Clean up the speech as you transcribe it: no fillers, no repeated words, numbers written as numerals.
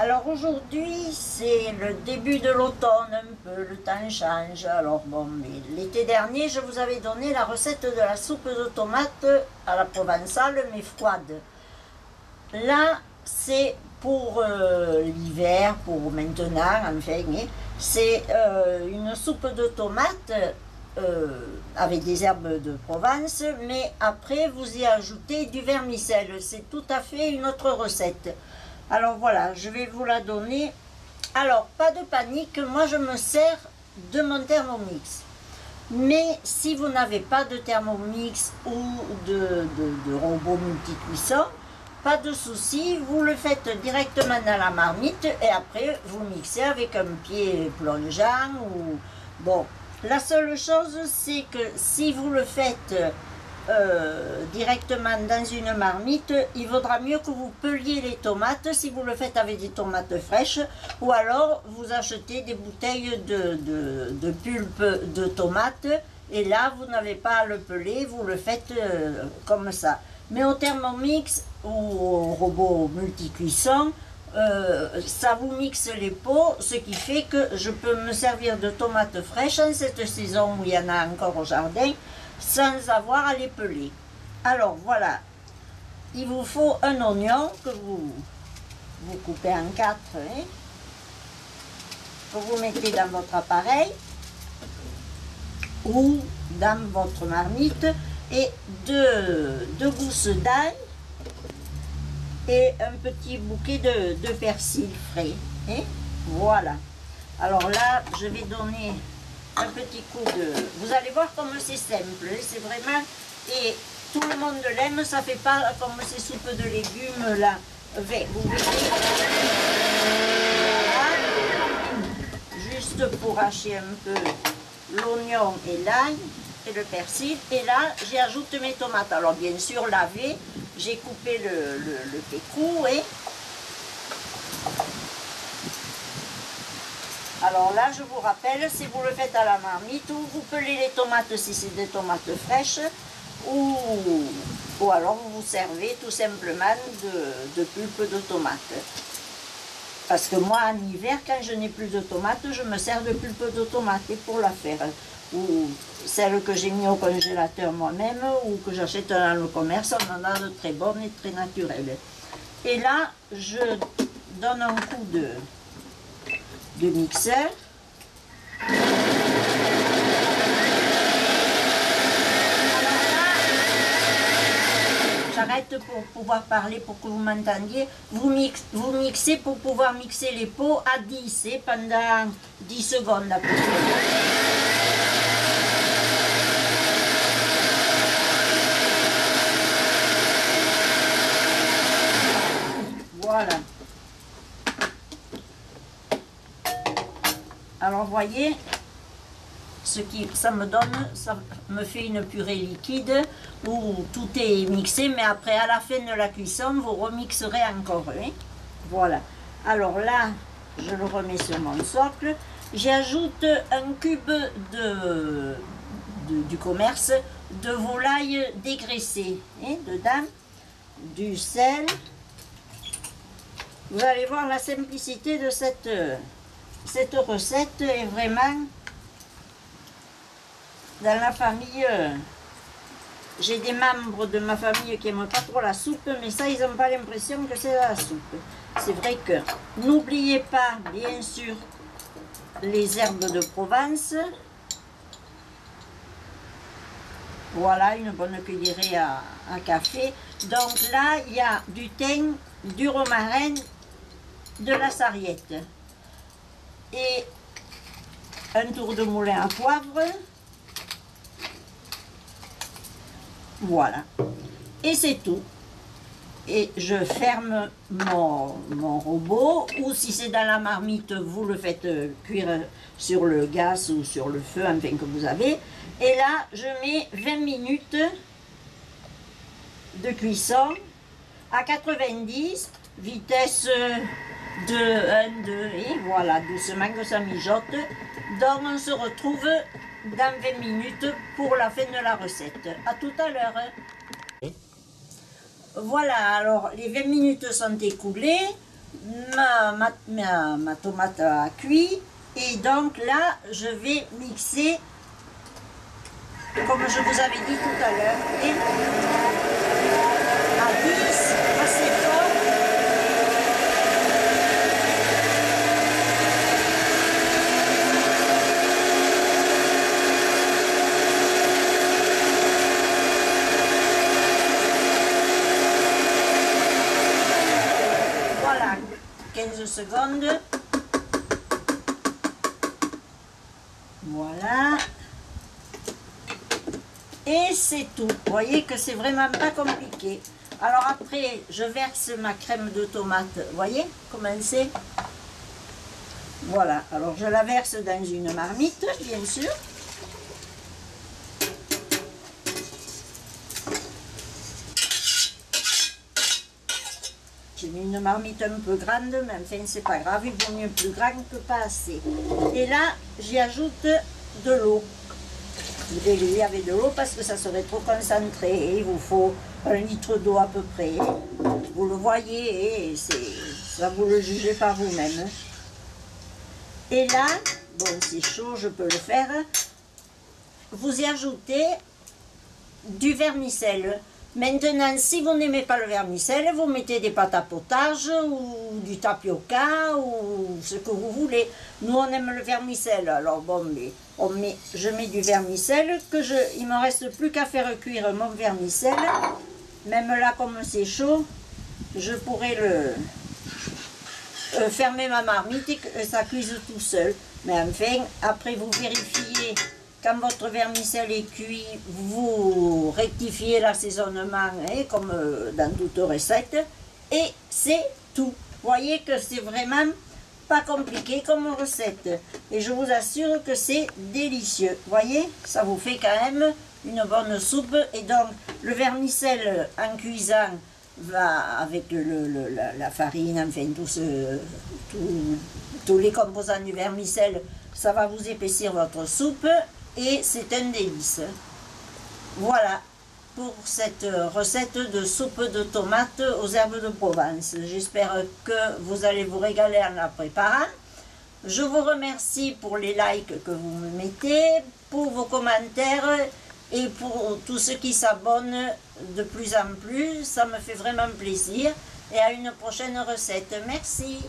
Alors aujourd'hui, c'est le début de l'automne, un peu, le temps change. Alors bon, l'été dernier, je vous avais donné la recette de la soupe de tomates à la provençale, mais froide. Là, c'est pour l'hiver, pour maintenant, enfin, c'est une soupe de tomates avec des herbes de Provence, mais après, vous y ajoutez du vermicelle. C'est tout à fait une autre recette. Alors voilà, je vais vous la donner. Alors, pas de panique, moi je me sers de mon Thermomix. Mais si vous n'avez pas de Thermomix ou de robot multi-cuisson, pas de souci, vous le faites directement dans la marmite et après vous mixez avec un pied plongeant ou... Bon, la seule chose c'est que si vous le faites directement dans une marmite, il vaudra mieux que vous peliez les tomates si vous le faites avec des tomates fraîches, ou alors vous achetez des bouteilles de pulpe de tomates et là vous n'avez pas à le peler, vous le faites comme ça. Mais au Thermomix ou au robot multi-cuisson, ça vous mixe les pots, ce qui fait que je peux me servir de tomates fraîches en cette saison où il y en a encore au jardin, sans avoir à les peler. Alors voilà, il vous faut un oignon que vous coupez en 4, hein, que vous mettez dans votre appareil ou dans votre marmite, et deux gousses d'ail et un petit bouquet de persil frais. Et voilà. Alors là, je vais donner un petit coup de... Vous allez voir comme c'est simple, c'est vraiment... Et tout le monde l'aime, ça fait pas comme ces soupes de légumes là. Vous voyez, voilà. Juste pour hacher un peu l'oignon et l'ail et le persil. Et là, j'y ajoute mes tomates. Alors bien sûr, lavées, j'ai coupé le pécrou et... Alors là, je vous rappelle, si vous le faites à la marmite, ou vous pelez les tomates si c'est des tomates fraîches, ou alors vous vous servez tout simplement de pulpe de tomates. Parce que moi, en hiver, quand je n'ai plus de tomates, je me sers de pulpe de tomates pour la faire. Ou celle que j'ai mis au congélateur moi-même, ou que j'achète dans le commerce, on en a de très bonnes et très naturelles. Et là, je donne un coup de mixeur. J'arrête pour pouvoir parler, pour que vous m'entendiez. Vous mixez pour pouvoir mixer les pots à 10 et pendant 10 secondes à peu près. Voilà. Alors voyez, ça me donne, ça me fait une purée liquide où tout est mixé, mais après à la fin de la cuisson, vous remixerez encore. Hein? Voilà. Alors là, je le remets sur mon socle. J'ajoute un cube du commerce de volaille dégraissée. Hein, dedans, du sel. Vous allez voir la simplicité de cette recette est vraiment dans la famille. J'ai des membres de ma famille qui n'aiment pas trop la soupe, mais ça, ils n'ont pas l'impression que c'est la soupe. C'est vrai que n'oubliez pas, bien sûr, les herbes de Provence. Voilà, une bonne cuillerée à café. Donc là, il y a du thym, du romarin, de la sarriette et un tour de moulin à poivre. Voilà, et c'est tout. Et je ferme mon robot, ou si c'est dans la marmite, vous le faites cuire sur le gaz ou sur le feu, enfin que vous avez. Et là, je mets 20 minutes de cuisson à 90, vitesse de 1, 2, et voilà, doucement que ça mijote. Donc on se retrouve dans 20 minutes pour la fin de la recette. À tout à l'heure. Voilà, alors les 20 minutes sont écoulées. ma tomate a cuit. Et donc là, je vais mixer, comme je vous avais dit tout à l'heure, et à 10, assez fort. Voilà, 15 secondes. Voilà. Et c'est tout. Vous voyez que c'est vraiment pas compliqué. Alors après, je verse ma crème de tomate. Vous voyez comment c'est? Voilà. Alors je la verse dans une marmite, bien sûr. J'ai mis une marmite un peu grande, mais enfin c'est pas grave, il vaut mieux plus grand que pas assez. Et là, j'y ajoute de l'eau. Vous déliez avec de l'eau parce que ça serait trop concentré. Il vous faut 1 litre d'eau à peu près. Vous le voyez, et ça vous le jugez par vous-même. Et là, bon c'est chaud, je peux le faire. Vous y ajoutez du vermicelle. Maintenant, si vous n'aimez pas le vermicelle, vous mettez des pâtes à potage ou du tapioca ou ce que vous voulez. Nous, on aime le vermicelle, alors bon, mais je mets du vermicelle, il ne me reste plus qu'à faire cuire mon vermicelle. Même là, comme c'est chaud, je pourrais fermer ma marmite et que ça cuise tout seul. Mais enfin, après vous vérifiez. Quand votre vermicelle est cuit, vous rectifiez l'assaisonnement, hein, comme dans toute recette. Et c'est tout. Vous voyez que c'est vraiment pas compliqué comme recette. Et je vous assure que c'est délicieux. Vous voyez, ça vous fait quand même une bonne soupe. Et donc, le vermicelle en cuisant va avec la farine, enfin tous les composants du vermicelle, ça va vous épaissir votre soupe. Et c'est un délice. Voilà pour cette recette de soupe de tomates aux herbes de Provence. J'espère que vous allez vous régaler en la préparant. Je vous remercie pour les likes que vous me mettez, pour vos commentaires et pour tous ceux qui s'abonnent de plus en plus. Ça me fait vraiment plaisir. Et à une prochaine recette. Merci.